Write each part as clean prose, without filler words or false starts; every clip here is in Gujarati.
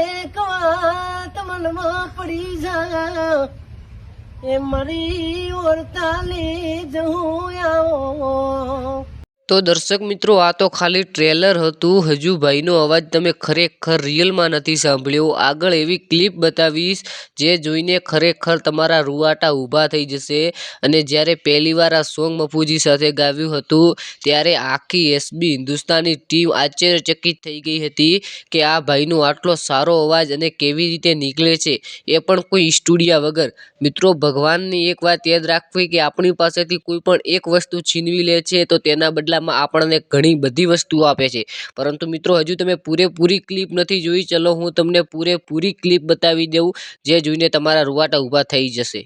એક વાત મનમાં પડી જા એ મારી ઓરતાલી જવું આવો। તો દર્શક મિત્રો, આ તો ખાલી ટ્રેલર હતું। હજુ ભાઈનો અવાજ તમે ખરેખર રિયલમાં નથી સાંભળ્યો। આગળ એવી ક્લિપ બતાવીશ જે જોઈને ખરેખર તમારા રૂવાટા ઊભા થઈ જશે। અને જ્યારે પહેલીવાર આ સોંગ મફુજી સાથે ગાવ્યું હતું ત્યારે આખી એસબી હિન્દુસ્તાની ટીમ આશ્ચર્યચકિત થઈ ગઈ હતી કે આ ભાઈનો આટલો સારો અવાજ અને કેવી રીતે નીકળે છે, એ પણ કોઈ સ્ટુડિયા વગર। મિત્રો, ભગવાનની એક વાત યાદ રાખવી કે આપણી પાસેથી કોઈ પણ એક વસ્તુ છીનવી લે છે તો તેના બદલામાં આપણને ઘણી બધી વસ્તુઓ આપે છે। પરંતુ મિત્રો, હજુ તમે પૂરેપૂરી ક્લિપ નથી જોઈ। ચલો હું તમને પૂરેપૂરી ક્લિપ બતાવી દઉં જે જોઈને તમારા રૂવાટા ઊભા થઈ જશે।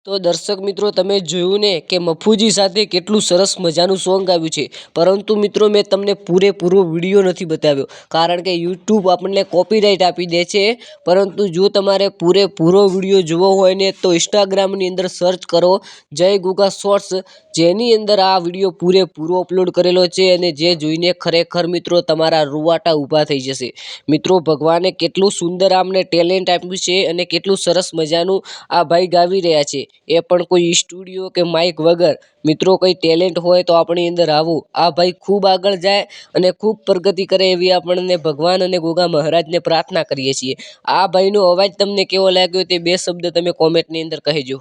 તો દર્શક મિત્રો, તમે જોયું ને કે મફુજી સાથે કેટલું સરસ મજાનું સોંગ આવ્યું છે। પરંતુ મિત્રો, મેં તમને પૂરેપૂરો વિડીયો નથી બતાવ્યો કારણ કે યુટ્યુબ આપણને કોપીરાઇટ આપી દે છે। પરંતુ જો તમારે પૂરેપૂરો વિડીયો જોવો હોય ને તો ઇન્સ્ટાગ્રામની અંદર સર્ચ કરો જય ગુગા શોર્ટ્સ, જેની અંદર આ વિડીયો પૂરેપૂરો અપલોડ કરેલો છે અને જે જોઈને ખરેખર મિત્રો તમારા રૂવાટા ઊભા થઈ જશે। મિત્રો, ભગવાને કેટલું સુંદર આમને ટેલેન્ટ આપ્યું છે અને કેટલું સરસ મજાનું આ ભાઈ ગાવી રહ્યા છે, એ પણ કોઈ સ્ટુડિયો કે માઇક વગર। મિત્રો, કોઈ ટેલેન્ટ હોય તો આપણી અંદર આવું। આ ભાઈ ખૂબ આગળ જાય અને ખૂબ પ્રગતિ કરે એવી આપણને ભગવાન અને ગોગા મહારાજને પ્રાર્થના કરીએ છીએ। આ ભાઈનો અવાજ તમને કેવો લાગ્યો તે બે શબ્દ તમે કોમેન્ટની અંદર કહેજો।